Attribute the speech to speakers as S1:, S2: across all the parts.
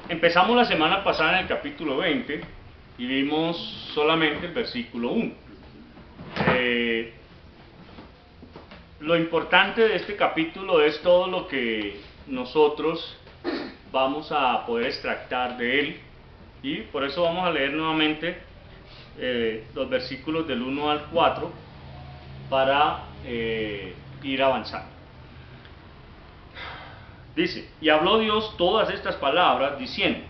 S1: Empezamos la semana pasada en el capítulo 20 y vimos solamente el versículo 1. Lo importante de este capítulo es todo lo que nosotros vamos a poder extractar de él, y por eso vamos a leer nuevamente los versículos del 1 al 4 para ir avanzando. Dice: y habló Dios todas estas palabras diciendo: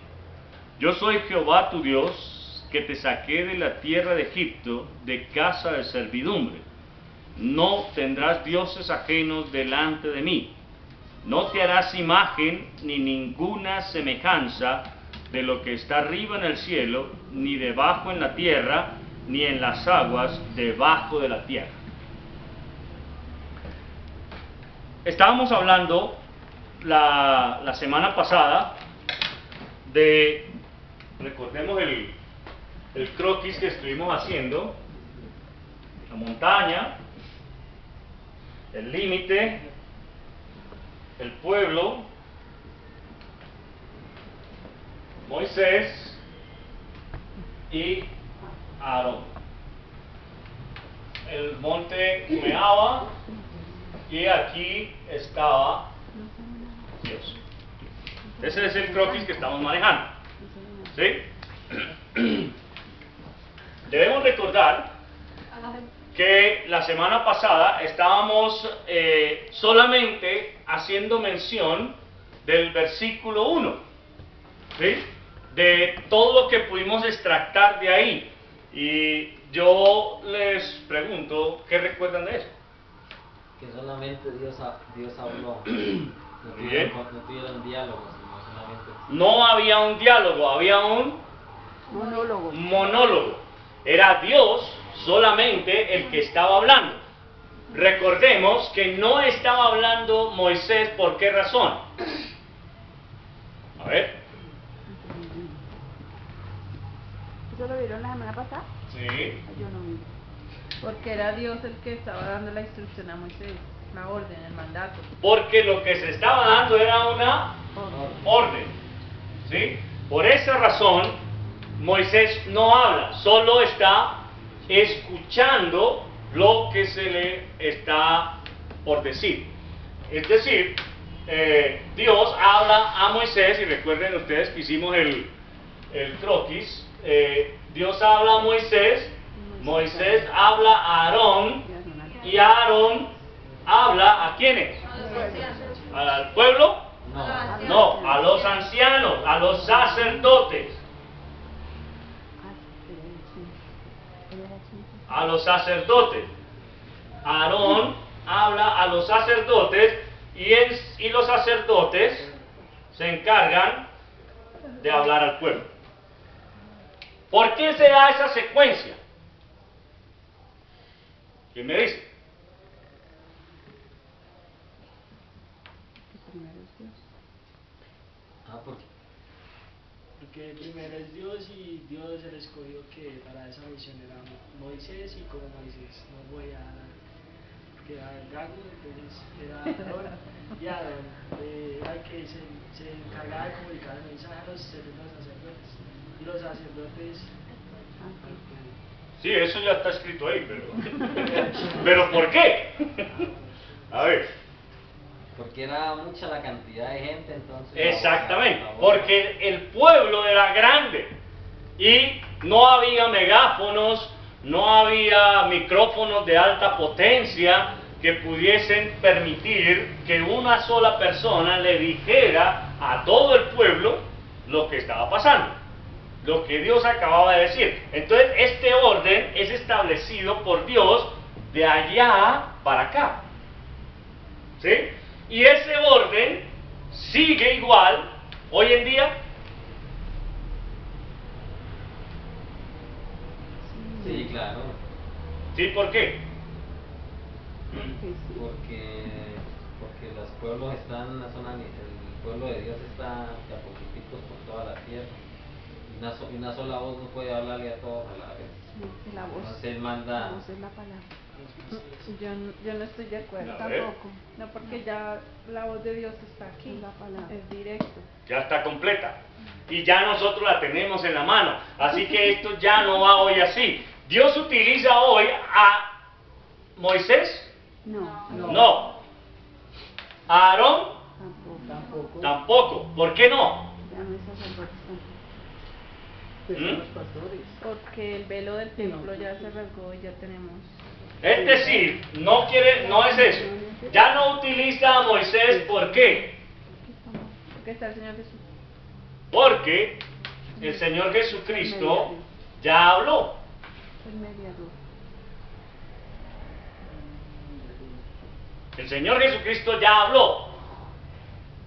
S1: yo soy Jehová tu Dios, que te saqué de la tierra de Egipto, de casa de servidumbre. No tendrás dioses ajenos delante de mí. No te harás imagen ni ninguna semejanza de lo que está arriba en el cielo, ni debajo en la tierra, ni en las aguas debajo de la tierra. Estábamos hablando la semana pasada de, recordemos el croquis que estuvimos haciendo: la montaña, el límite, el pueblo, Moisés y Aarón. El monte humeaba y aquí estaba Dios. Ese es el croquis que estamos manejando, ¿sí? Debemos recordar que la semana pasada estábamos solamente haciendo mención del versículo 1, ¿sí? De todo lo que pudimos extractar de ahí. Y yo les pregunto, ¿qué recuerdan de eso?
S2: Que solamente Dios habló. No tuvieron diálogos, sino solamente...
S1: No había un diálogo, había un monólogo. Era Dios solamente el que estaba hablando. Recordemos que no estaba hablando Moisés. ¿Por qué razón? A ver.
S3: ¿Eso lo vieron la semana pasada?
S1: Sí.
S3: Yo no vi.
S4: Porque era Dios el que estaba dando la instrucción a Moisés, la orden, el mandato.
S1: Porque lo que se estaba dando era una orden, ¿sí? Por esa razón, Moisés no habla, solo está escuchando lo que se le está por decir. Es decir, Dios habla a Moisés, y recuerden ustedes que hicimos el croquis. Dios habla a Moisés, Moisés habla a Aarón, y Aarón habla ¿a quiénes? ¿Al pueblo? No, a los ancianos, a los sacerdotes. A los sacerdotes. Aarón habla a los sacerdotes, y los sacerdotes se encargan de hablar al pueblo. ¿Por qué se da esa secuencia? ¿Quién me dice?
S5: Porque primero es Dios, y Dios el escogió que para esa misión era Moisés, y como Moisés no voy a quedar gago, entonces era Aarón, y Aarón era el que se encargaba de comunicar el mensaje a los sacerdotes, y los sacerdotes...
S1: Sí, eso ya está escrito ahí, pero ¿por qué? A ver.
S2: Porque era mucha la cantidad de gente, entonces...
S1: Exactamente, porque el pueblo era grande y no había megáfonos, no había micrófonos de alta potencia que pudiesen permitir que una sola persona le dijera a todo el pueblo lo que estaba pasando, lo que Dios acababa de decir. Entonces este orden es establecido por Dios de allá para acá, ¿sí? Y ese orden sigue igual hoy en día.
S2: Sí, claro.
S1: ¿Sí? ¿Por qué?
S2: Porque los pueblos están, el pueblo de Dios está de a poquiticos por toda la tierra. Una sola voz no puede hablarle a todos a la vez.
S3: La voz.
S2: Entonces él manda...
S3: La voz es la palabra.
S4: Yo no estoy de acuerdo.
S1: A ver.
S3: Tampoco.
S4: No, porque ya la voz de Dios está aquí.
S3: Es la palabra.
S4: Es directo.
S1: Ya está completa. Y ya nosotros la tenemos en la mano. Así que esto ya no va hoy así. Dios utiliza hoy a Moisés.
S3: No,
S1: No. A Aarón
S3: tampoco.
S1: tampoco. ¿Por qué no?
S3: Ya no es sacerdote tampoco.
S6: Pues
S1: ¿Mm?
S6: son los pastores.
S4: Porque el velo del templo ya se rasgó y ya tenemos.
S1: Es decir, no es eso. Ya no utiliza a Moisés. ¿Por qué?
S4: Porque está el Señor Jesús.
S1: Porque el Señor Jesucristo ya habló.
S3: El mediador.
S1: El Señor Jesucristo ya habló.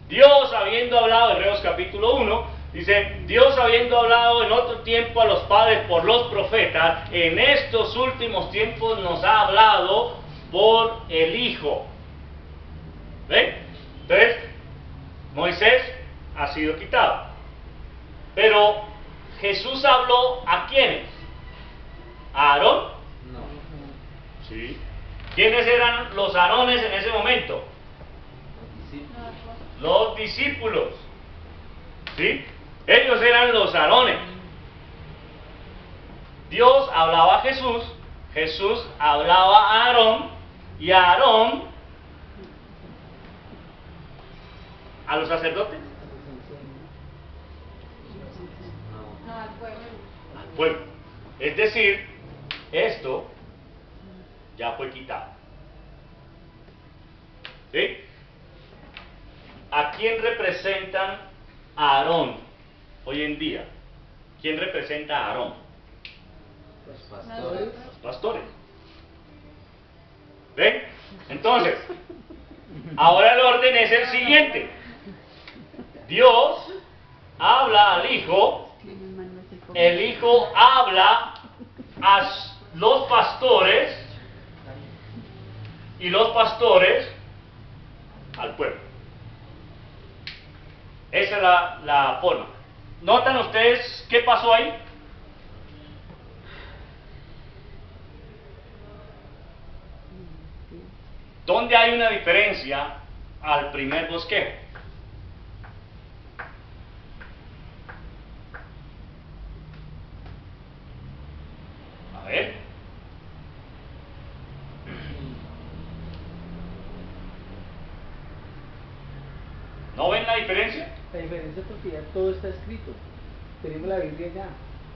S1: Dios habiendo hablado, Hebreos capítulo 1, dice, Dios habiendo hablado en otro tiempo a los padres por los profetas, en estos últimos tiempos nos ha hablado por el Hijo. ¿Ven? Entonces, Moisés ha sido quitado. Pero Jesús habló ¿a quiénes? ¿A Aarón?
S2: No.
S1: Sí. ¿Quiénes eran los Aarones en ese momento?
S2: Los discípulos.
S1: Los discípulos. ¿Sí? Ellos eran los Aarones. Dios hablaba a Jesús, Jesús hablaba a Aarón, y a Aarón a los sacerdotes,
S2: No.
S4: No, al pueblo.
S1: al pueblo. Es decir, esto ya fue quitado. ¿Sí? ¿A quién representan a Aarón hoy en día? ¿Quién representa a Aarón?
S2: Los pastores.
S1: Los pastores. ¿Ven? Entonces, ahora el orden es el siguiente. Dios habla al Hijo, el Hijo habla a los pastores y los pastores al pueblo. Esa es la forma. ¿Notan ustedes qué pasó ahí? ¿Dónde hay una diferencia al primer bosquejo? A ver. ¿No ven la diferencia?
S6: La diferencia es porque ya todo está escrito. Tenemos la Biblia ya.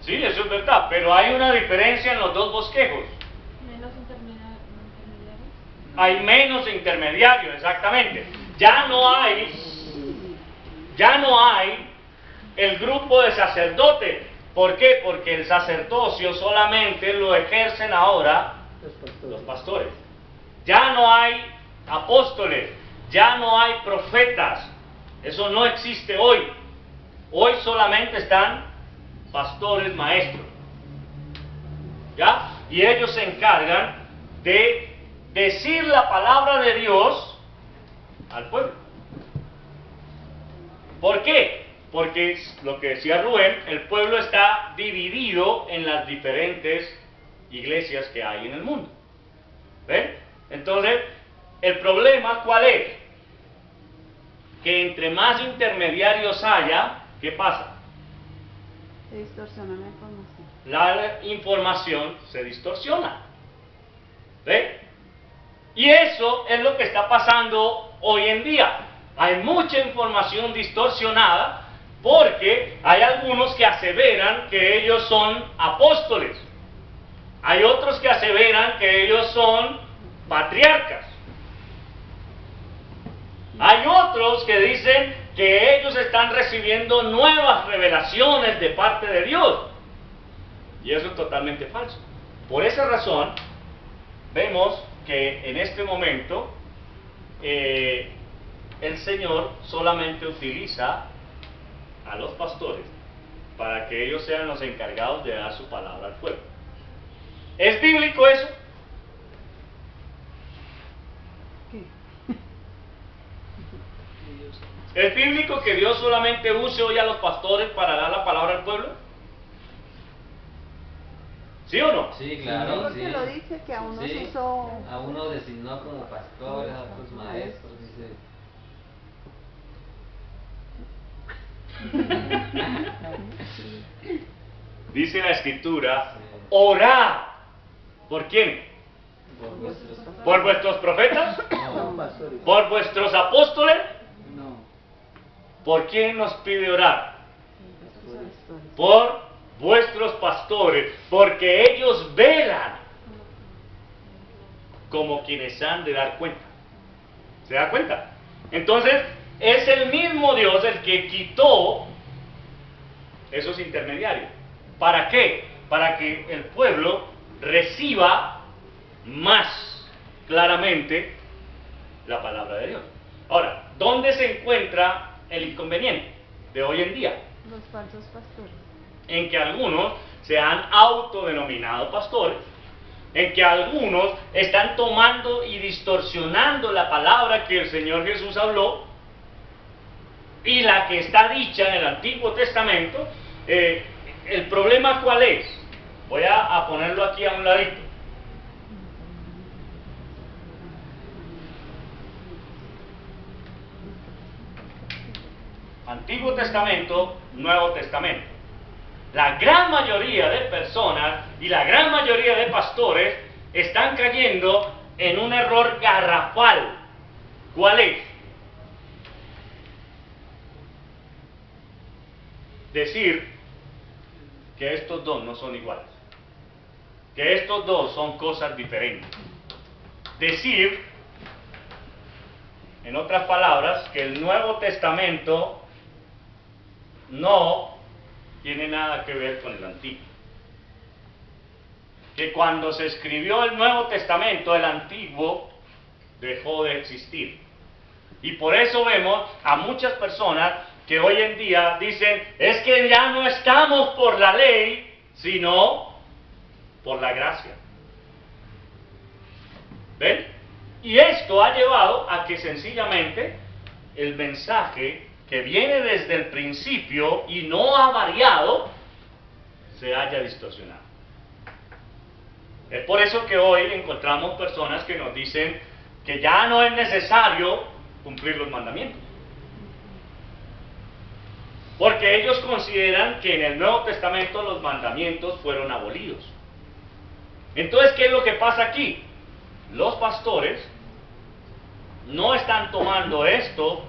S1: Sí, eso es verdad, pero hay una diferencia en los dos bosquejos.
S4: Menos intermediarios.
S1: Hay menos intermediarios, exactamente. Ya no hay el grupo de sacerdotes. ¿Por qué? Porque el sacerdocio solamente lo ejercen ahora
S6: Los pastores.
S1: los pastores. Ya no hay apóstoles, ya no hay profetas. Eso no existe hoy. Hoy solamente están pastores maestros. ¿Ya? Y ellos se encargan de decir la palabra de Dios al pueblo. ¿Por qué? Porque es lo que decía Rubén, el pueblo está dividido en las diferentes iglesias que hay en el mundo. ¿Ven? Entonces, el problema ¿cuál es? Que entre más intermediarios haya, ¿qué pasa?
S3: Se distorsiona la información.
S1: La información se distorsiona. ¿Ven? Y eso es lo que está pasando hoy en día. Hay mucha información distorsionada porque hay algunos que aseveran que ellos son apóstoles. Hay otros que aseveran que ellos son patriarcas. Hay otros que dicen que ellos están recibiendo nuevas revelaciones de parte de Dios. Y eso es totalmente falso. Por esa razón, vemos que en este momento el Señor solamente utiliza a los pastores para que ellos sean los encargados de dar su palabra al pueblo. ¿Es bíblico eso?
S3: ¿Qué?
S1: ¿Es bíblico que Dios solamente use hoy a los pastores para dar la palabra al pueblo? ¿Sí o no?
S2: Sí,
S3: Sí,
S2: claro,
S3: porque
S2: sí.
S3: lo dice que a unos
S2: Sí,
S3: hizo
S2: a uno designó como pastores, a otros maestros, dice.
S1: Dice la escritura,
S2: Sí.
S1: orad. ¿Por quién?
S2: Por vuestros
S1: ¿Por vuestros profetas?
S6: No,
S2: No,
S6: pastores.
S1: ¿Por vuestros apóstoles?
S6: No.
S1: ¿Por quién nos pide orar?
S3: pastores.
S1: Por vuestros pastores, porque ellos velan como quienes han de dar cuenta. ¿Se da cuenta? Entonces, es el mismo Dios el que quitó esos intermediarios. ¿Para qué? Para que el pueblo reciba más claramente la palabra de Dios. Ahora, ¿dónde se encuentra el inconveniente de hoy en día?
S3: Los falsos pastores.
S1: En que algunos se han autodenominado pastores, en que algunos están tomando y distorsionando la palabra que el Señor Jesús habló y la que está dicha en el Antiguo Testamento. ¿El problema cuál es? Voy a ponerlo aquí a un ladito. Antiguo Testamento, Nuevo Testamento. La gran mayoría de personas y la gran mayoría de pastores están cayendo en un error garrafal. ¿Cuál es? Decir que estos dos no son iguales, que estos dos son cosas diferentes. Decir, en otras palabras, que el Nuevo Testamento no tiene nada que ver con el Antiguo. Que cuando se escribió el Nuevo Testamento, el Antiguo dejó de existir. Y por eso vemos a muchas personas que hoy en día dicen, es que ya no estamos por la ley, sino por la gracia. ¿Ven? Y esto ha llevado a que sencillamente el mensaje que viene desde el principio y no ha variado, se haya distorsionado. Es por eso que hoy encontramos personas que nos dicen que ya no es necesario cumplir los mandamientos. Porque ellos consideran que en el Nuevo Testamento los mandamientos fueron abolidos. Entonces, ¿qué es lo que pasa aquí? Los pastores no están tomando esto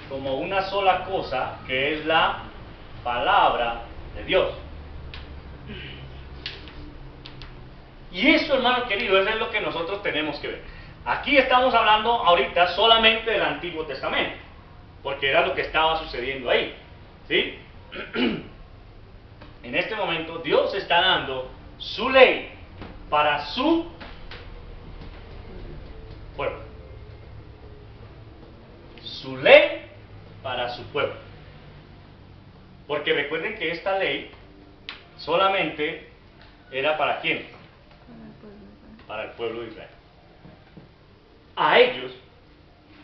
S1: como una sola cosa, que es la palabra de Dios. Y eso, hermano querido, eso es lo que nosotros tenemos que ver. Aquí estamos hablando ahorita solamente del Antiguo Testamento, porque era lo que estaba sucediendo ahí, ¿sí? En este momento Dios está dando su ley para su pueblo. Su ley para su pueblo. Porque recuerden que esta ley solamente era para quién? Para el pueblo de Israel. A ellos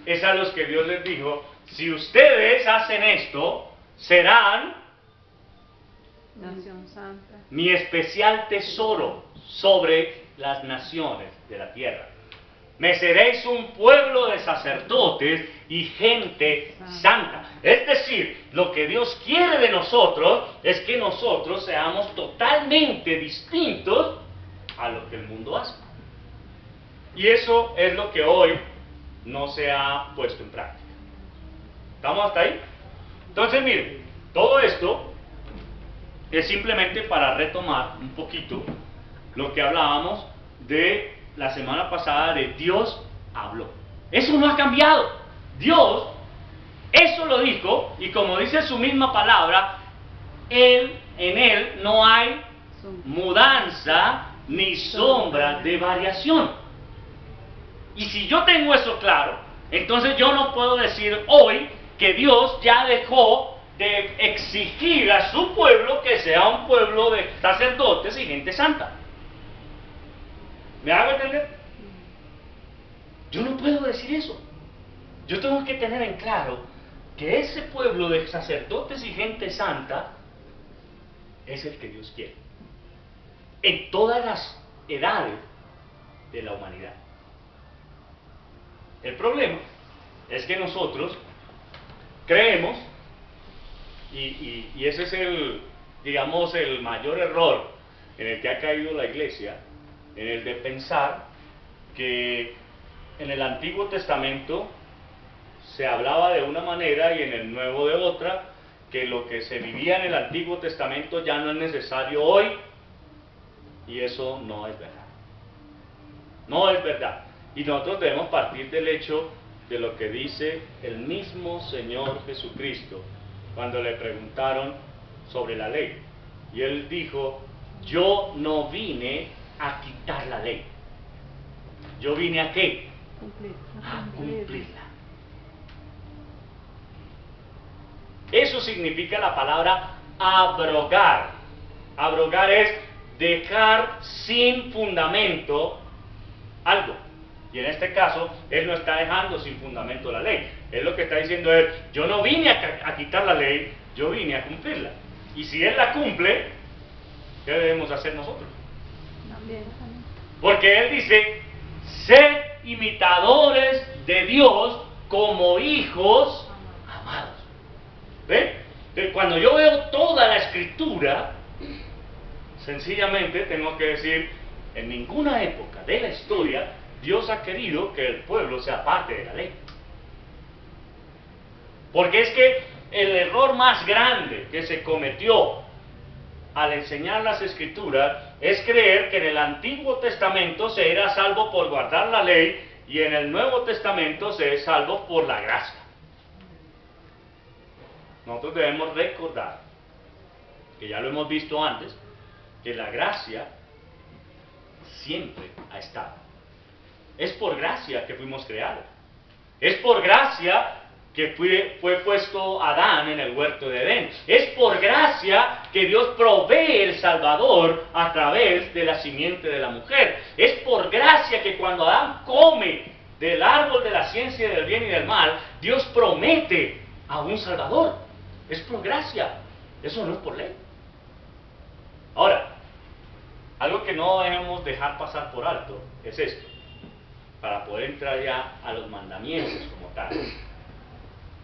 S1: es a los que Dios les dijo, si ustedes hacen esto, serán
S4: Nación Santa.
S1: mi especial tesoro sobre las naciones de la tierra. Me seréis un pueblo de sacerdotes y gente santa. Es decir, lo que Dios quiere de nosotros es que nosotros seamos totalmente distintos a lo que el mundo hace. Y eso es lo que hoy no se ha puesto en práctica. ¿Estamos hasta ahí? Entonces, miren, todo esto es simplemente para retomar un poquito lo que hablábamos de la semana pasada de Dios habló. Eso no ha cambiado. Dios, eso lo dijo, y como dice su misma palabra, en Él no hay mudanza ni sombra de variación. Y si yo tengo eso claro, entonces yo no puedo decir hoy que Dios ya dejó de exigir a su pueblo que sea un pueblo de sacerdotes y gente santa. ¿Me hago entender? Yo no puedo decir eso. Yo tengo que tener en claro que ese pueblo de sacerdotes y gente santa es el que Dios quiere. en todas las edades de la humanidad. El problema es que nosotros creemos, y ese es el, digamos, el mayor error en el que ha caído la iglesia, en el de pensar que en el Antiguo Testamento se hablaba de una manera y en el Nuevo de otra, que lo que se vivía en el Antiguo Testamento ya no es necesario hoy, y eso no es verdad. No es verdad. Y nosotros debemos partir del hecho de lo que dice el mismo Señor Jesucristo cuando le preguntaron sobre la ley. Y él dijo, yo no vine a quitar la ley. ¿Yo vine a qué?
S3: Cumplir.
S1: A cumplirla. Eso significa la palabra abrogar. Abrogar es dejar sin fundamento algo. Y en este caso, él no está dejando sin fundamento la ley. Él lo que está diciendo es, yo no vine a quitar la ley, yo vine a cumplirla. Y si él la cumple, ¿qué debemos hacer nosotros?
S3: También.
S1: Porque él dice, sed imitadores de Dios como hijos amados. ¿Ven? Entonces, cuando yo veo toda la escritura, sencillamente tengo que decir, en ninguna época de la historia Dios ha querido que el pueblo sea parte de la ley. Porque es que el error más grande que se cometió al enseñar las escrituras es creer que en el Antiguo Testamento se era salvo por guardar la ley y en el Nuevo Testamento se es salvo por la gracia. Nosotros debemos recordar, que ya lo hemos visto antes, que la gracia siempre ha estado. Es por gracia que fuimos creados. Es por gracia que fue puesto Adán en el huerto de Edén. Es por gracia que Dios provee el Salvador a través de la simiente de la mujer. Es por gracia que cuando Adán come del árbol de la ciencia del bien y del mal, Dios promete a un Salvador. Es por gracia. Eso no es por ley. Ahora, algo que no debemos dejar pasar por alto es esto, para poder entrar ya a los mandamientos como tal.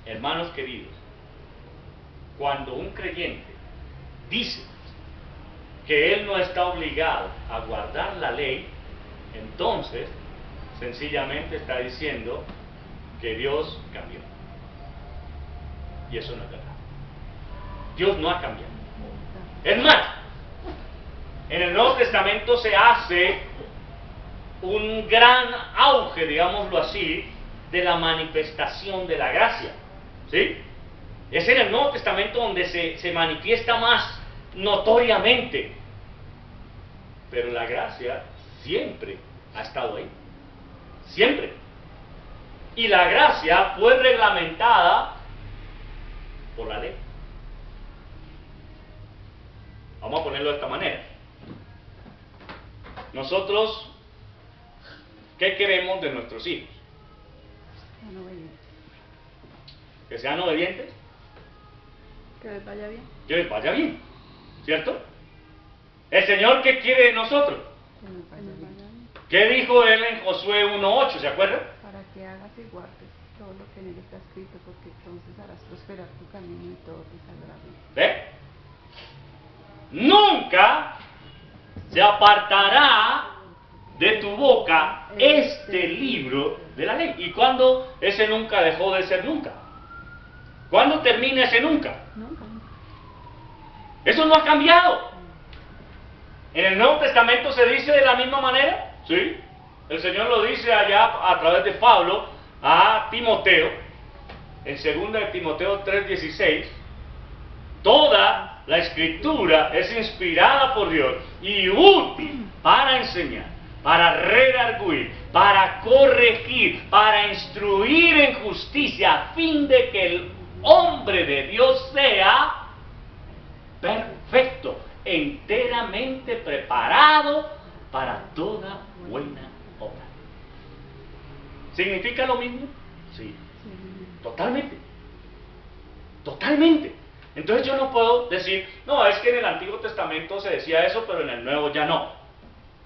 S1: Hermanos queridos, cuando un creyente dice que él no está obligado a guardar la ley, entonces sencillamente está diciendo que Dios cambió. Y eso no es verdad. Dios no ha cambiado. Es más, en el Nuevo Testamento se hace un gran auge, digámoslo así, de la manifestación de la gracia. ¿Sí? Es en el Nuevo Testamento donde se manifiesta más notoriamente. Pero la gracia siempre ha estado ahí. Siempre. Y la gracia fue reglamentada por la ley. Vamos a ponerlo de esta manera. Nosotros, ¿qué queremos de nuestros hijos?
S3: Sean obedientes.
S1: Que sean obedientes,
S4: Que les vaya bien.
S1: que les vaya bien, ¿cierto? El Señor, ¿qué quiere de nosotros?
S3: Que nos vaya bien.
S1: ¿Qué dijo Él en Josué 1:8? ¿Se acuerdan?
S3: Para que hagas y guardes todo lo que en él está escrito, porque entonces harás prosperar tu camino y todo te saldrá bien.
S1: ¿Ve? Nunca se apartará de tu boca este libro de la ley. ¿Y cuándo ese nunca dejó de ser nunca? ¿Cuándo termina ese nunca?
S3: Nunca.
S1: Eso no ha cambiado. En el Nuevo Testamento se dice de la misma manera. ¿Sí? El Señor lo dice allá a través de Pablo a Timoteo, en 2 de Timoteo 3:16. Toda la Escritura es inspirada por Dios y útil para enseñar, para redarguir, para corregir, para instruir en justicia, a fin de que el hombre de Dios sea perfecto, enteramente preparado para toda buena obra. ¿Significa lo mismo? Sí. Totalmente. Totalmente. Entonces yo no puedo decir, no, es que en el Antiguo Testamento se decía eso, pero en el Nuevo ya no.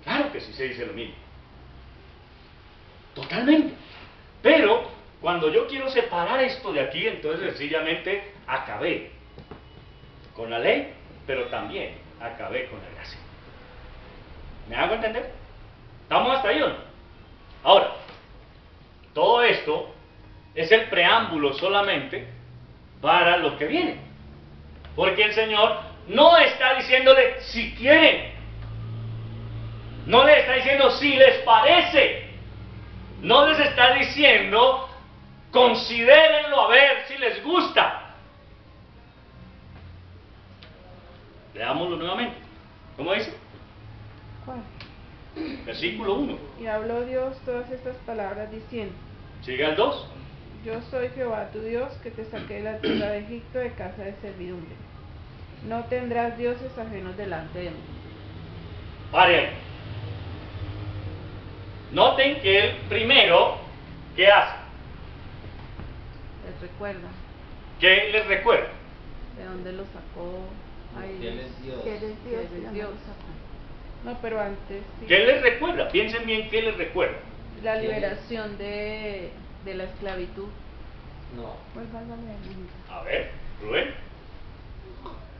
S1: Claro que sí se dice lo mismo. Totalmente. Pero cuando yo quiero separar esto de aquí, entonces sencillamente acabé con la ley, pero también acabé con la gracia. ¿Me hago entender? ¿Estamos hasta ahí o no? Ahora, todo esto es el preámbulo solamente para lo que viene. Porque el Señor no está diciéndole si quieren. No les está diciendo si les parece. No les está diciendo considérenlo a ver si les gusta. Leámoslo nuevamente. ¿Cómo dice?
S4: ¿Cuál?
S1: Versículo 1.
S4: Y habló Dios todas estas palabras diciendo:
S1: Sigue al 2.
S4: Yo soy Jehová tu Dios, que te saqué de la tierra de Egipto, de casa de servidumbre. No tendrás dioses ajenos delante de mí.
S1: Pare ahí. Noten que él primero, ¿qué hace?
S4: Les recuerda
S1: ¿Qué les recuerda?
S4: de dónde lo sacó. Ay,
S2: Que Él es Dios.
S3: Que eres
S4: que
S3: Dios
S4: eres
S3: y no
S4: Dios.
S3: lo sacó.
S4: No, pero antes sí.
S1: ¿Qué les recuerda? Piensen bien qué les recuerda.
S4: La liberación de la esclavitud.
S2: No,
S3: Vuelva a leer, niñita.
S1: A ver, Rubén.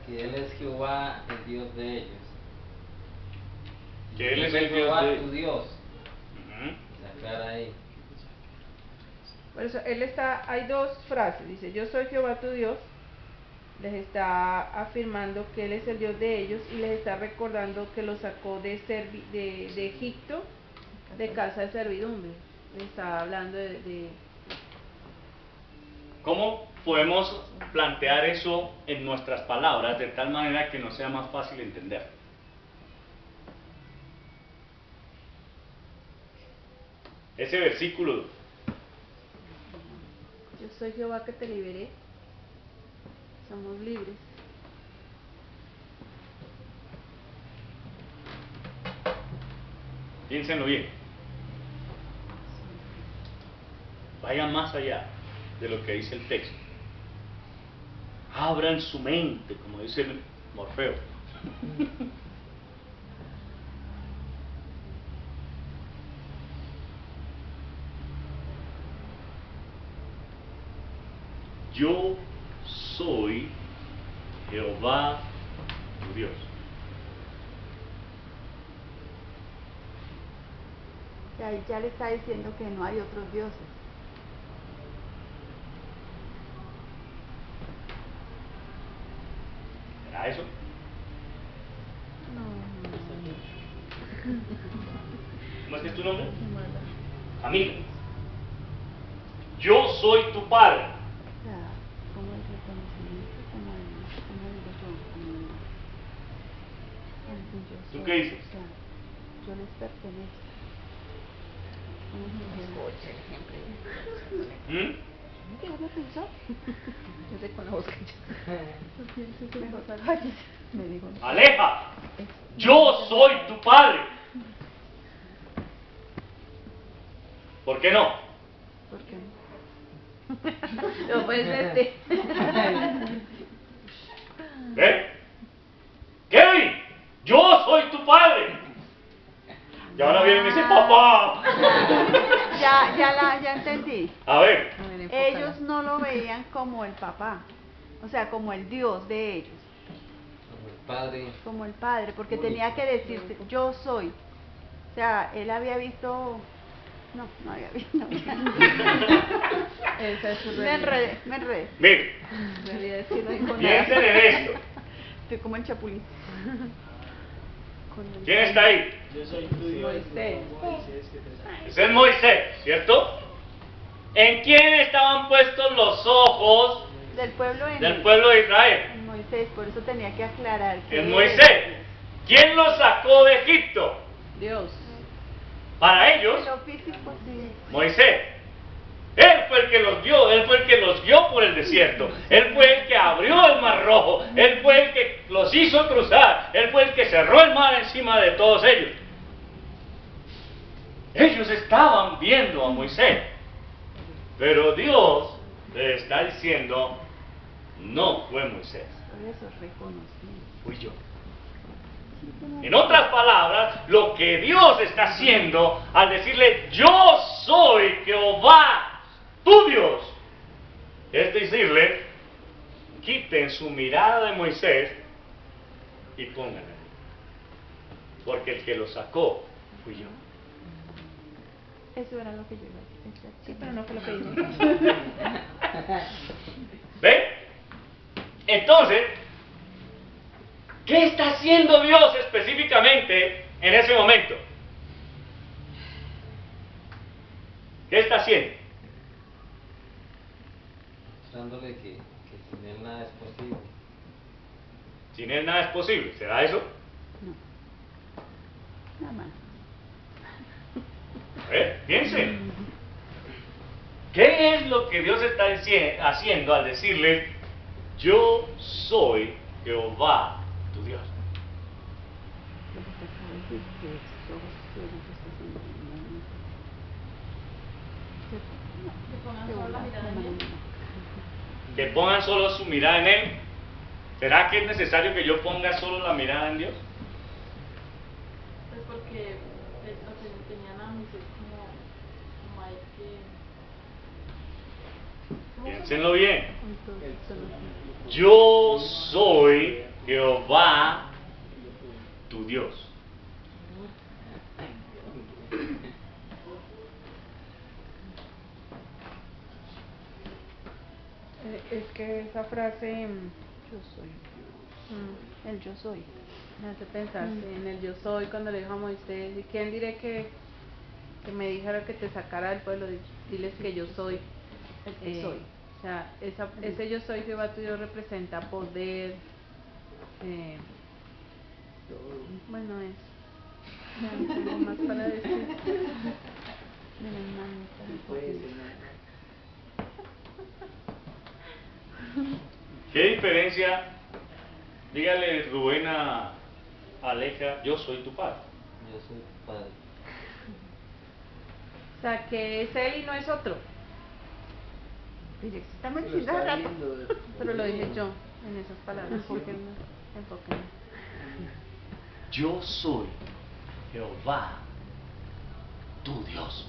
S2: que Él es Jehová, el Dios de ellos.
S1: Que Él
S2: Yo
S1: es
S2: soy
S1: el Dios
S2: Jehová,
S1: de
S2: tu Dios.
S1: Ujú.
S2: Sacar ahí.
S4: Por eso hay dos frases, dice: yo soy Jehová tu Dios, les está afirmando que Él es el Dios de ellos y les está recordando que lo sacó de Egipto, de casa de servidumbre. Les está hablando de
S1: ¿Cómo podemos plantear eso en nuestras palabras de tal manera que nos sea más fácil entender? Ese versículo,
S4: yo soy Jehová que te liberé. Somos libres.
S1: piénsenlo bien. Vayan más allá de lo que dice el texto. Abran su mente, como dice el Morfeo. Yo soy Jehová tu Dios.
S3: Y ahí ya le está diciendo que no hay otros dioses.
S1: ¿Será eso? ¿Cómo es que es tu nombre? Camila. Yo soy tu padre.
S3: O sea, como el reconocimiento, como el yo
S1: ¿Tú
S3: soy,
S1: qué dices?
S3: O sea, yo les pertenezco.
S1: ¿Mm?
S3: Déjame pensar. Yo te conozco. Mejor cállese. Me dijo.
S1: Aleja. Yo soy tu padre. ¿Por qué no?
S3: ¿Por qué no?
S4: No puedes verte.
S1: ¿Eh? Kevin, yo soy tu padre. Y ahora viene y me dice, papá.
S3: Ya entendí.
S1: A ver,
S3: Ellos no lo veían como el papá, o sea, como el Dios de ellos,
S2: Como el Padre.
S3: como el Padre, porque tenía que decirse, yo soy. O sea, él había visto... No había visto.
S4: Esa es su
S3: Me
S4: realidad.
S3: enredé.
S1: mire,
S4: En realidad es que no dijo nada.
S1: piensen en esto.
S3: Estoy como el chapulín.
S1: ¿Quién está ahí?
S5: Yo soy tu Dios,
S4: Moisés.
S5: no Moisés que te saqué.
S1: Ese es Moisés, ¿cierto? ¿En quién estaban puestos los ojos
S3: Del pueblo de
S1: del pueblo de Israel?
S3: en Moisés, por eso tenía que aclarar que
S1: En Moisés. ¿Quién los sacó de Egipto?
S4: Dios.
S1: Para ellos,
S3: Lo físico sí.
S1: Moisés. Él fue el que los dio, él fue el que los guió por el desierto, él fue el que abrió el mar rojo, él fue el que los hizo cruzar, él fue el que cerró el mar encima de todos ellos. Ellos estaban viendo a Moisés, pero Dios le está diciendo, no fue Moisés,
S3: Por eso reconocí.
S1: fui yo.
S3: Sí, pero-
S1: En otras palabras, lo que Dios está haciendo al decirle, yo soy Jehová, tu Dios, es decirle, quiten su mirada de Moisés y pónganla. Porque el que lo sacó fui yo.
S3: Eso era lo que yo iba a decir.
S4: Sí, pero no fue lo que dije.
S1: ¿Ven? Entonces, ¿qué está haciendo Dios específicamente en ese momento? ¿Qué está haciendo?
S2: Mostrándole que sin él nada es posible.
S1: Sin él nada es posible. ¿Será eso?
S3: No. Nada más.
S1: Piensen. ¿Qué es lo que Dios está haciendo al decirle, yo soy Jehová, tu Dios?
S3: Lo que te acabo de decir, que sos tú lo que estás haciendo en el momento.
S7: Que pongan solo la mirada en él.
S1: Que pongan solo su mirada en Él. ¿Será que es necesario que yo ponga solo la mirada en Dios?
S7: Pues porque tenían a Moisés como hay que...
S1: Piénsenlo bien.
S3: Entonces, solo
S1: Yo soy Jehová, tu Dios.
S4: Es que esa frase
S3: yo soy Dios. El yo soy.
S4: me hace pensar sí, en el yo soy cuando le dijo a Moisés, ¿y quién diré que me dijera que te sacara del pueblo? Diles que yo soy.
S3: El que soy.
S4: O sea, ese yo soy Jehová tu Dios representa poder. Bueno, es. Ya no tengo más para decir.
S3: De la manita de
S6: Puede
S3: poder.
S6: ser.
S1: ¿Qué diferencia? Dígale Rubén a Aleja, yo soy tu padre.
S2: Yo soy tu padre.
S4: O sea, que es él y no es otro.
S3: Mire, estamos
S6: Se lo
S3: diciendo
S6: está
S3: rato.
S6: viendo.
S4: Pero lo dije yo en esas palabras.
S3: Enfóquenme.
S4: Enfóquenme.
S1: Yo soy Jehová, tu Dios.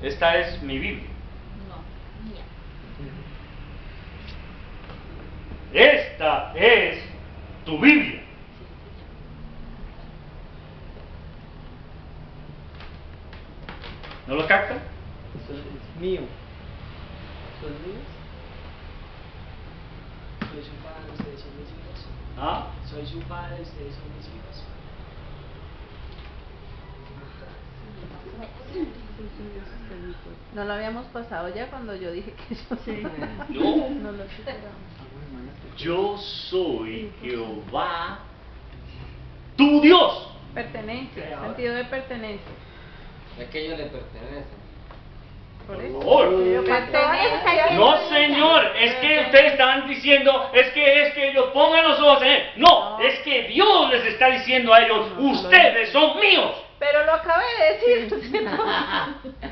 S1: Esta es mi Biblia.
S7: No, mía.
S1: Esta es tu Biblia. ¿No lo captan?
S6: Eso es mío. ¿Son míos?
S5: Soy su padre, ustedes son mis hijos.
S1: ¿Ah?
S5: Soy su padre, ustedes son mis hijos.
S3: Soy su Dios, usted es mi pueblo.
S4: No lo habíamos pasado ya cuando yo dije que yo
S3: Sí.
S1: No.
S4: no lo superamos.
S1: Yo soy Jehová, tu Dios.
S4: Pertenencia,
S5: Creador.
S4: sentido de pertenencia.
S2: Es que ellos le pertenecen.
S4: Por
S1: Por
S4: eso.
S1: favor.
S4: Pertenencia.
S1: No, señor, es que ustedes están diciendo, es que ellos pongan los ojos en él. No, es que Dios les está diciendo a ellos, ustedes son míos.
S4: Pero lo acabé de decir.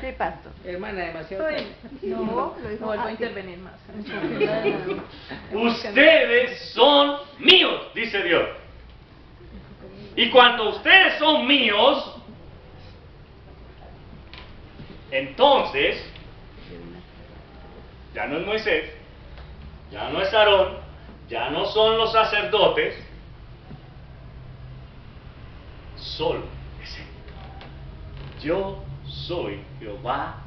S3: Sí, pastor.
S6: Hermana, demasiado
S4: Soy-
S6: tarde.
S3: No, lo
S4: No
S3: dijo
S4: vuelvo a
S3: aquí.
S4: intervenir más.
S1: Ustedes son míos, dice Dios. Y cuando ustedes son míos, entonces, ya no es Moisés, ya no es Aarón, ya no son los sacerdotes, solo es Él. Yo soy Jehová,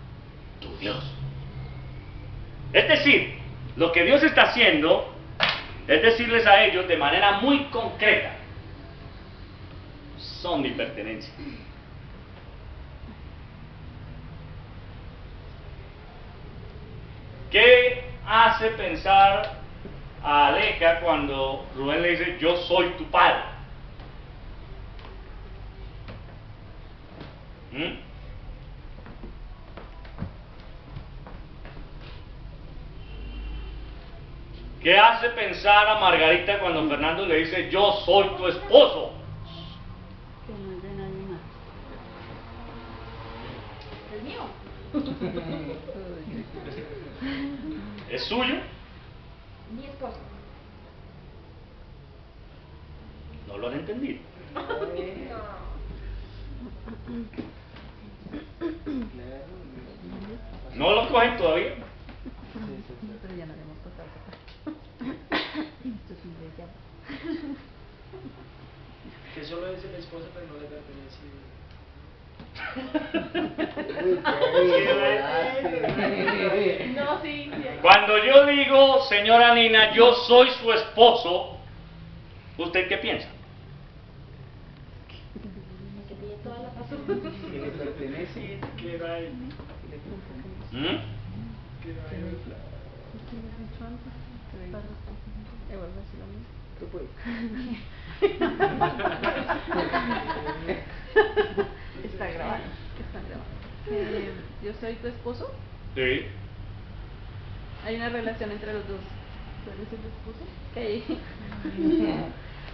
S1: tu Dios. Es decir, lo que Dios está haciendo es decirles a ellos de manera muy concreta, son mi pertenencia. ¿Qué hace pensar a Aleja cuando Rubén le dice, yo soy tu padre? ¿Mm? ¿Qué hace pensar a Margarita cuando Fernando le dice, yo soy tu esposo? ¿Es suyo?
S7: Mi esposo.
S1: No lo han entendido. ¿No lo cogen todavía?
S3: Pero ya no le hemos tocado. Esto es un bella.
S5: Que solo es el esposo, pero no le pertenece.
S7: No, sí, sí.
S1: Cuando yo digo, señora Nina, yo soy su esposo, ¿usted qué piensa?
S7: Que tiene toda la razón.
S6: Que le pertenece.
S5: Que era él.
S1: ¿Mm?
S5: Que era él.
S3: Vuelvo a decir lo mismo.
S6: Tú puedes.
S3: Está grabando. Está grabando.
S4: Yo soy tu esposo.
S1: Sí.
S4: Hay una relación entre los dos.
S3: ¿Tú eres el esposo?
S4: Ok.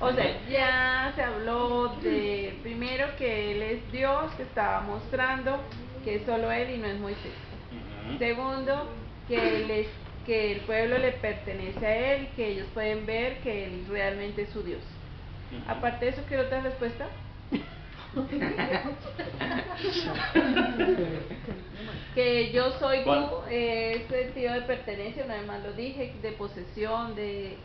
S4: O sea, ya se habló de primero que él es Dios, que estaba mostrando que es solo él y no es Moisés.
S1: Ujú.
S4: Segundo, que el pueblo le pertenece a él, que ellos pueden ver que él realmente es su Dios.
S1: Ujú.
S4: Aparte de eso, ¿quiere otra respuesta? Que yo soy tú,
S1: ¿Cuál?
S4: es sentido de pertenencia, una vez más lo dije, de posesión, de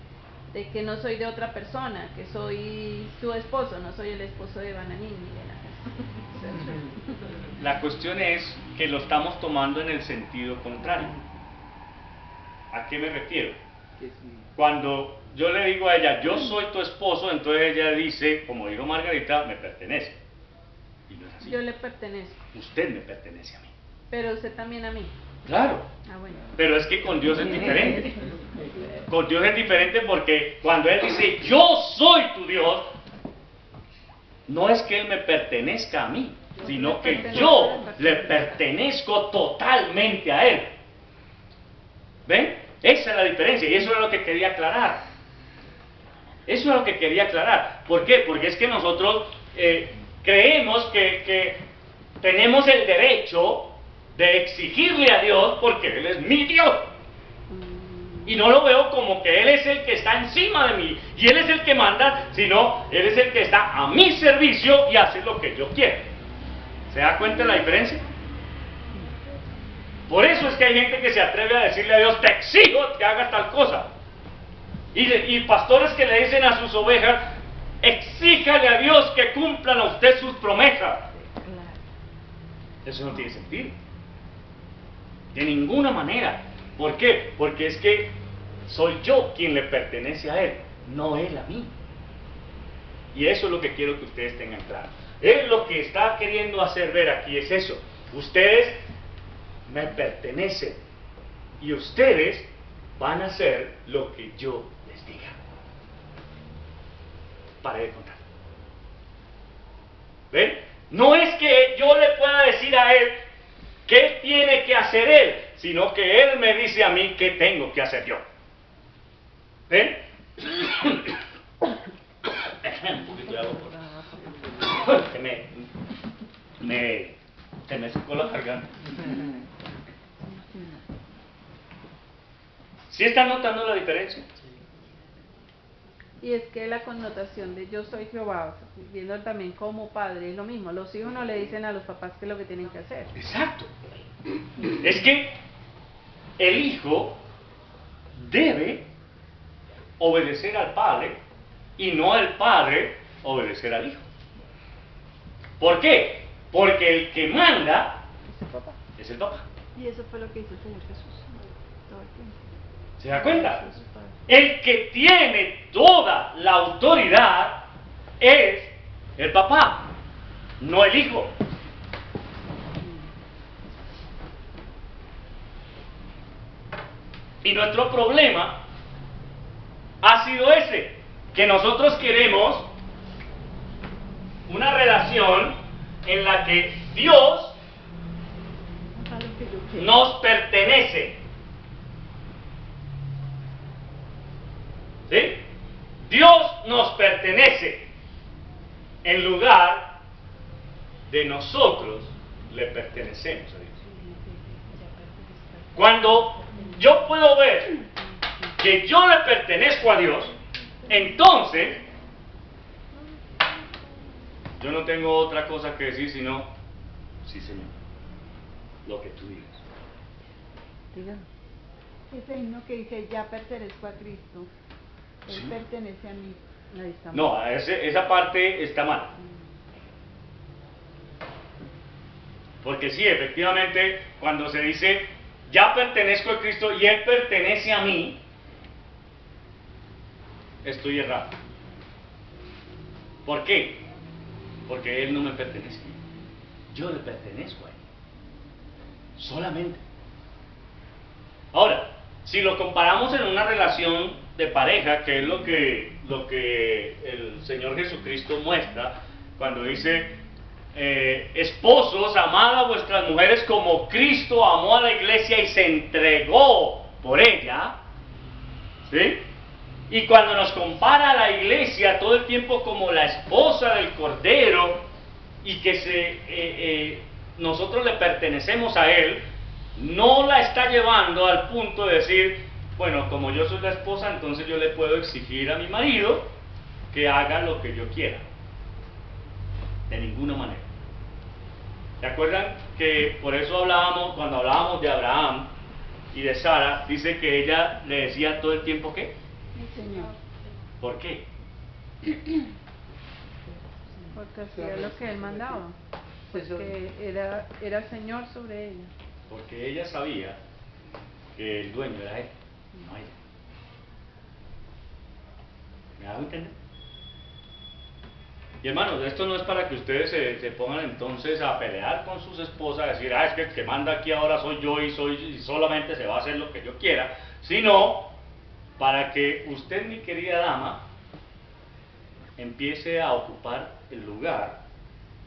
S4: que no soy de otra persona, que soy su esposo, no soy el esposo de Bananín ni de nada.
S1: La cuestión es que lo estamos tomando en el sentido contrario. ¿A qué me refiero?
S6: Que sí.
S1: Cuando yo le digo a ella, yo soy tu esposo, entonces ella dice, como dijo Margarita, me pertenece. Y no es así.
S4: Yo le pertenezco,
S1: Usted me pertenece a mí.
S4: pero usted también a mí.
S1: Claro.
S4: Ah, bueno.
S1: Pero es que con Dios es diferente. Con Dios es diferente porque cuando Él dice, yo soy tu Dios, no es que Él me pertenezca a mí, sino que yo le pertenezco totalmente a Él. ¿Ven? Esa es la diferencia y eso es lo que quería aclarar. Eso es lo que quería aclarar. ¿Por qué? Porque es que nosotros creemos que tenemos el derecho de exigirle a Dios porque Él es mi Dios. Y no lo veo como que Él es el que está encima de mí y Él es el que manda, sino Él es el que está a mi servicio y hace lo que yo quiero. ¿Se da cuenta de la diferencia? Por eso es que hay gente que se atreve a decirle a Dios, te exijo que hagas tal cosa. Y pastores que le dicen a sus ovejas, exíjale a Dios que cumplan a usted sus promesas. Eso no tiene sentido. De ninguna manera. ¿Por qué? Porque es que soy yo quien le pertenece a Él, no Él a mí. Y eso es lo que quiero que ustedes tengan claro. Él lo que está queriendo hacer ver aquí es eso. Ustedes me pertenecen y ustedes van a hacer lo que yo les diga. Paré de contar. ¿Ven? No es que yo le pueda decir a Él qué tiene que hacer Él, sino que Él me dice a mí qué tengo que hacer yo. ¿Ven? Un poquito de agua por... Se me secó la garganta. ¿Sí están notando la diferencia?
S4: Y es que la connotación de yo soy Jehová, viendo también como padre, es lo mismo. Los hijos no le dicen a los papás qué es lo que tienen que hacer.
S1: Exacto. Es que el hijo debe obedecer al padre y no el padre obedecer al hijo. ¿Por qué? Porque el que manda es el papá.
S3: Y eso fue lo que hizo el Señor Jesús todo el tiempo.
S1: ¿Se da cuenta?
S3: Eso es padre.
S1: El que tiene toda la autoridad es el papá, no el hijo. Y nuestro problema ha sido ese, que nosotros queremos una relación en la que Dios
S3: Haga lo que yo quiera.
S1: nos pertenece. ¿Sí? Dios nos pertenece en lugar de nosotros le pertenecemos a Dios. Cuando yo puedo ver que yo le pertenezco a Dios, entonces yo no tengo otra cosa que decir sino, sí Señor, lo que tú digas.
S3: Diga. Ese himno que dice, ya pertenezco a Cristo, Él
S1: Sí.
S3: pertenece a mí. Ahí está.
S1: No, esa parte está mal. Porque sí, efectivamente, cuando se dice, ya pertenezco a Cristo y Él pertenece a mí, estoy errado. ¿Por qué? Porque Él no me pertenece a mí. Yo le pertenezco a Él. Solamente. Ahora, si lo comparamos en una relación de pareja, que es lo que el Señor Jesucristo muestra cuando dice, esposos, amad a vuestras mujeres como Cristo amó a la iglesia y se entregó por ella, ¿sí? Y cuando nos compara a la iglesia todo el tiempo como la esposa del Cordero y que nosotros le pertenecemos a Él, no la está llevando al punto de decir, bueno, como yo soy la esposa, entonces yo le puedo exigir a mi marido que haga lo que yo quiera. De ninguna manera. ¿Se acuerdan que por eso cuando hablábamos de Abraham y de Sara, dice que ella le decía todo el tiempo ¿qué?
S3: Sí, Señor.
S1: ¿Por qué?
S4: Porque hacía lo que él mandaba. Porque era Señor sobre ella.
S1: Porque ella sabía que el dueño era él, no ella. ¿Me hago entender? Y hermanos, esto no es para que ustedes se pongan entonces a pelear con sus esposas, a decir, es que el que manda aquí ahora soy yo y solamente se va a hacer lo que yo quiera, sino para que usted, mi querida dama, empiece a ocupar el lugar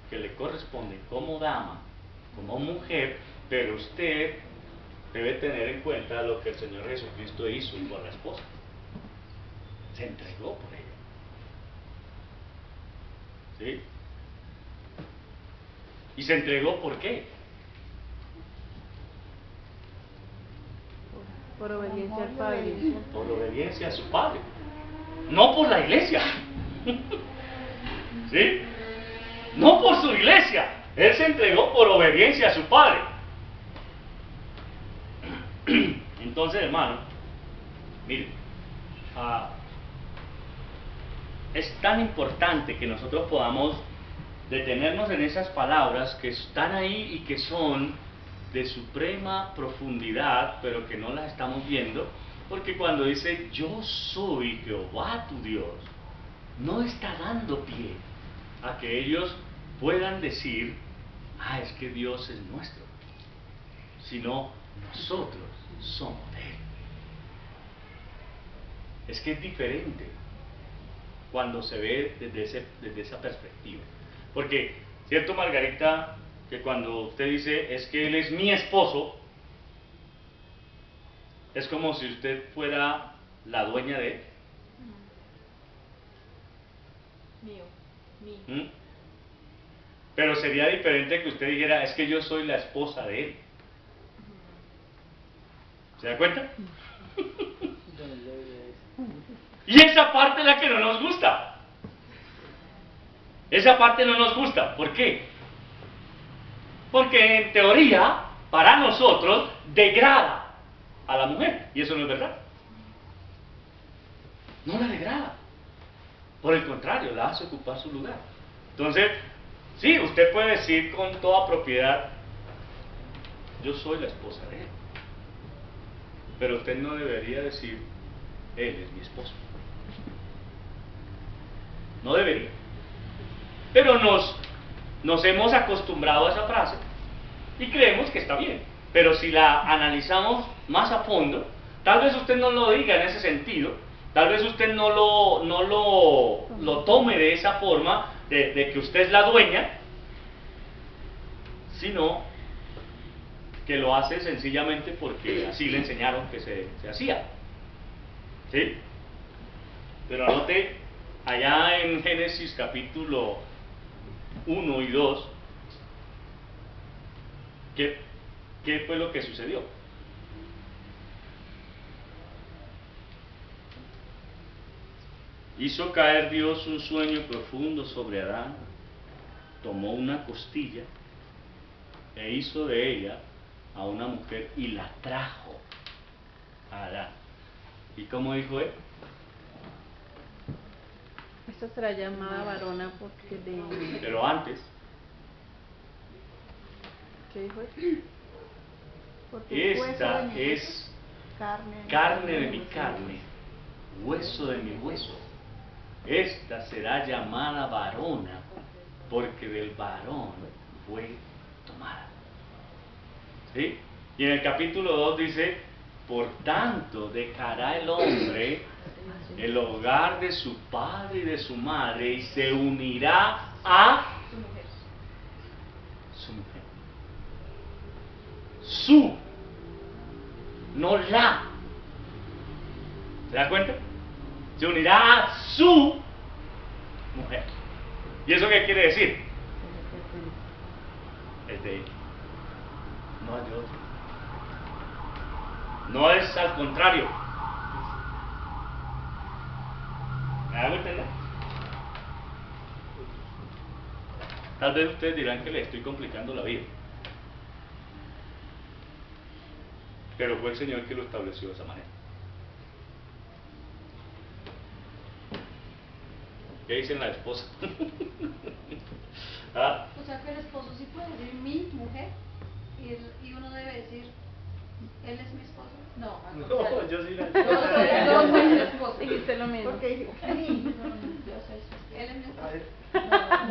S1: que le corresponde como dama, como mujer, pero usted debe tener en cuenta lo que el Señor Jesucristo hizo por la esposa. Se entregó por ella. ¿Sí? ¿Y se entregó por qué?
S4: Por obediencia al
S3: Amor y
S4: Padre.
S3: obediencia al
S1: Por
S3: Padre.
S1: obediencia a su padre. No por la iglesia. ¿Sí? No por su iglesia. Él se entregó por obediencia a su padre. Entonces, hermano, mire, es tan importante que nosotros podamos detenernos en esas palabras que están ahí y que son de suprema profundidad, pero que no las estamos viendo, porque cuando dice yo soy Jehová tu Dios, no está dando pie a que ellos puedan decir, es que Dios es nuestro, sino nosotros somos de Él. Es que es diferente cuando se ve desde esa perspectiva. Porque, ¿cierto, Margarita, que cuando usted dice, es que Él es mi esposo, es como si usted fuera la dueña de Él?
S7: Mío, mío.
S1: ¿Mm? Pero sería diferente que usted dijera, es que yo soy la esposa de Él. ¿Se da cuenta? Y esa parte es la que no nos gusta. Esa parte no nos gusta. ¿Por qué? Porque en teoría, para nosotros, degrada a la mujer. Y eso no es verdad. No la degrada. Por el contrario, la hace ocupar su lugar. Entonces, sí, usted puede decir con toda propiedad, yo soy la esposa de Él. Pero usted no debería decir, Él es mi esposo. No debería. Pero nos hemos acostumbrado a esa frase y creemos que está bien. Pero si la analizamos más a fondo, tal vez usted no lo diga en ese sentido, tal vez usted no lo tome de esa forma, de que usted es la dueña, sino que lo hace sencillamente porque así le enseñaron que se hacía. ¿Sí? Pero anote, allá en Génesis capítulo 1 y 2, ¿qué fue lo que sucedió? Hizo caer Dios un sueño profundo sobre Adán, tomó una costilla e hizo de ella a una mujer y la trajo a Adán. ¿Y cómo dijo él?
S4: Esta será llamada varona porque de...
S1: Pero antes,
S4: ¿Qué dijo él?
S3: Porque hueso de
S1: esta
S3: mi
S1: es
S3: hueso, carne
S1: carne de mi carne, hueso de mi hueso. Esta será llamada varona, porque del varón fue tomada. ¿Sí? Y en el capítulo 2 dice, por tanto dejará el hombre el hogar de su padre y de su madre y se unirá a su mujer. Su, no la. ¿Se da cuenta? Se unirá a su mujer. ¿Y eso qué quiere decir? Es de él, no es de otro. No es al contrario. ¿Me hago entender? Tal vez ustedes dirán que le estoy complicando la vida. Pero fue el Señor que lo estableció de esa manera. ¿Qué dicen la esposa? ¿Ah?
S8: O sea que el esposo sí puede decir mi mujer y uno debe decir él es mi esposo. No, al contrario.
S1: Yo sí la
S8: Yo soy su esposo.
S4: Dijiste lo mismo.
S3: Porque dijo, sí,
S8: Él es mi esposo.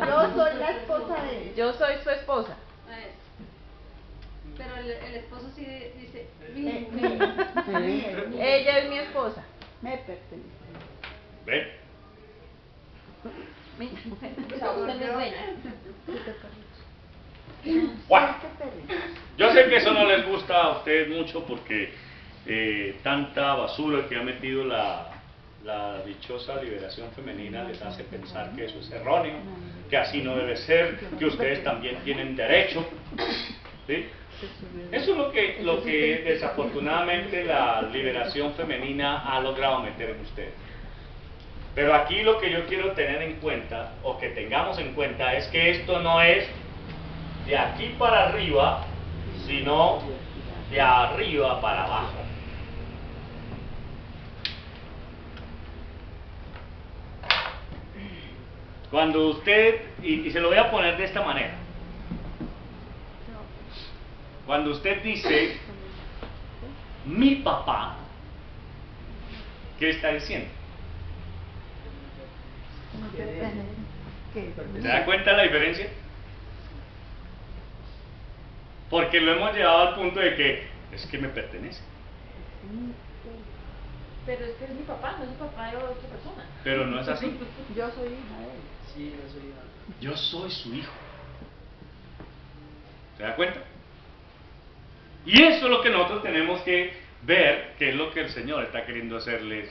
S3: yo soy la esposa de él.
S4: Yo soy su esposa.
S8: Ah, eso. Pero el esposo sí dice mi
S3: Mi-
S8: mujer.
S3: mi-
S4: Ella es mi esposa.
S3: me pertenece.
S1: ¿Ven?
S4: Mi mujer.
S8: O sea, usted me dueña.
S1: Bueno,
S3: Este perrito.
S1: yo sé que eso no les gusta a ustedes mucho porque tanta basura que ha metido la dichosa liberación femenina les hace pensar que eso es erróneo, que así no debe ser, que ustedes también tienen derecho. ¿Sí? Eso es lo que desafortunadamente la liberación femenina ha logrado meter en ustedes. Pero aquí lo que yo quiero tener en cuenta, o que tengamos en cuenta, es que esto no es de aquí para arriba, sino de arriba para abajo. Cuando usted, y se lo voy a poner de esta manera, cuando usted dice, mi papá, ¿qué está diciendo?
S3: Me pertenece. ¿Qué?
S1: ¿Se da cuenta la diferencia? Porque lo hemos llevado al punto de que es que me pertenece,
S7: Pero es que es mi papá, no es el papá de otra persona.
S1: pero no es así.
S3: Yo soy hija de él.
S5: Sí, yo soy hija.
S1: Yo soy su hijo. ¿Se da cuenta? Y eso es lo que nosotros tenemos que ver, que es lo que el Señor está queriendo hacerle.